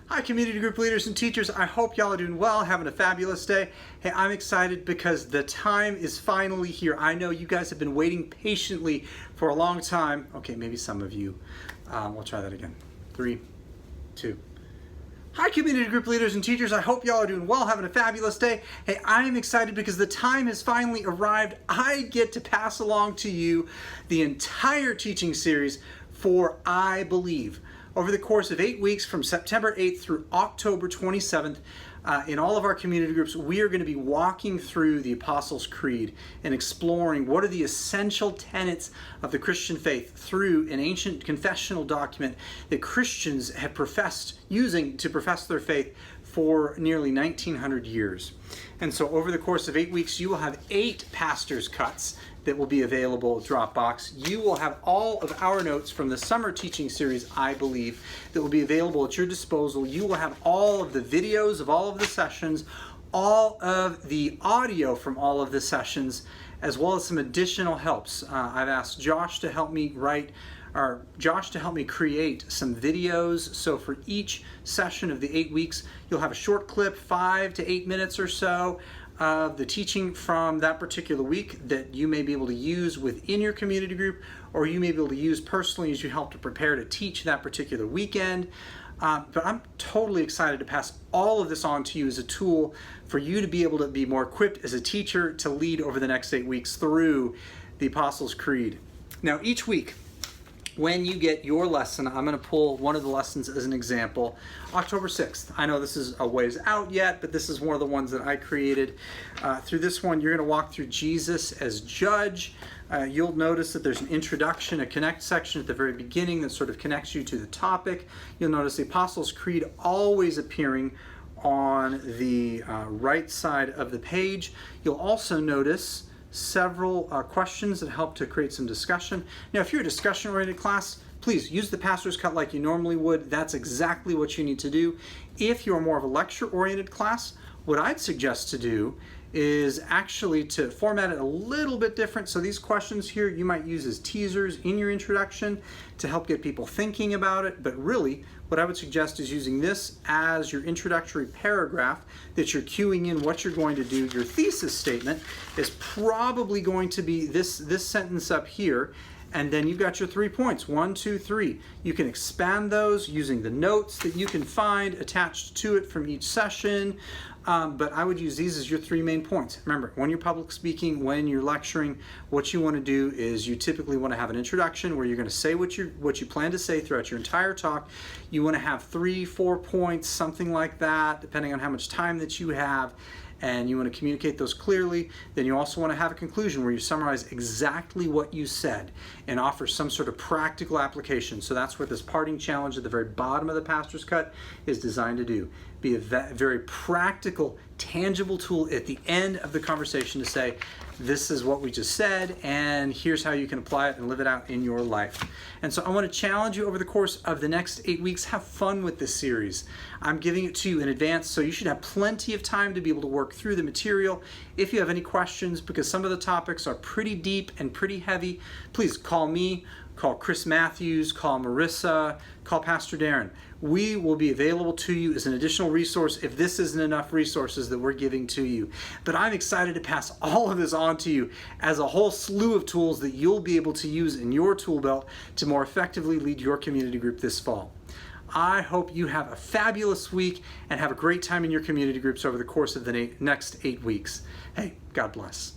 Hi, community group leaders and teachers. I hope y'all are doing well, having a fabulous day. Hey, I'm excited because the time is finally here. I know you guys have been waiting patiently for a long time. Okay, maybe some of you. We'll try that again. 3, 2. Hi, community group leaders and teachers. I hope y'all are doing well, having a fabulous day. Hey, I'm excited because the time has finally arrived. I get to pass along to you the entire teaching series for I Believe. Over the course of 8 weeks from September 8th through October 27th, in all of our community groups, we are going to be walking through the Apostles' Creed and exploring what are the essential tenets of the Christian faith through an ancient confessional document that Christians have professed using to profess their faith for nearly 1900 years. And so over the course of 8 weeks, you will have 8 pastors' cuts that will be available at Dropbox. You will have all of our notes from the summer teaching series, I Believe, that will be available at your disposal. You will have all of the videos of all of the sessions, all of the audio from all of the sessions, as well as some additional helps. I've asked Josh to help me create some videos. So for each session of the 8 weeks, you'll have a short clip, 5 to 8 minutes or so, of the teaching from that particular week that you may be able to use within your community group, or you may be able to use personally as you help to prepare to teach that particular weekend. But I'm totally excited to pass all of this on to you as a tool for you to be able to be more equipped as a teacher to lead over the next 8 weeks through the Apostles' Creed. Now, each week, when you get your lesson, I'm going to pull one of the lessons as an example. October 6th. I know this is a ways out yet, but this is one of the ones that I created. Through this one, you're going to walk through Jesus as judge. You'll notice that there's an introduction, a connect section at the very beginning that sort of connects you to the topic. You'll notice the Apostles' Creed always appearing on the right side of the page. You'll also notice several questions that help to create some discussion. Now, if you're a discussion-oriented class, please use the pastor's cut like you normally would. That's exactly what you need to do. If you're more of a lecture-oriented class, what I'd suggest to do is actually to format it a little bit different. So these questions here you might use as teasers in your introduction to help get people thinking about it. But really, what I would suggest is using this as your introductory paragraph that you're cueing in what you're going to do. Your thesis statement is probably going to be this sentence up here. And then you've got your 3 points, 1, 2, 3. You can expand those using the notes that you can find attached to it from each session. But I would use these as your 3 main points. Remember, when you're public speaking, when you're lecturing, what you want to do is you typically want to have an introduction where you're going to say what you plan to say throughout your entire talk. You want to have 3, 4 points, something like that, depending on how much time that you have. And you want to communicate those clearly. Then you also want to have a conclusion where you summarize exactly what you said and offer some sort of practical application. So that's what this parting challenge at the very bottom of the pastor's cut is designed to do. Be a very practical, tangible tool at the end of the conversation to say, this is what we just said, and here's how you can apply it and live it out in your life. And so I want to challenge you over the course of the next 8 weeks. Have fun with this series. I'm giving it to you in advance, so you should have plenty of time to be able to work through the material. If you have any questions, because some of the topics are pretty deep and pretty heavy, please call me, call Chris Matthews, call Marissa, call Pastor Darren. We will be available to you as an additional resource if this isn't enough resources that we're giving to you. But I'm excited to pass all of this on to you as a whole slew of tools that you'll be able to use in your tool belt to more effectively lead your community group this fall. I hope you have a fabulous week and have a great time in your community groups over the course of the next 8 weeks. Hey, God bless.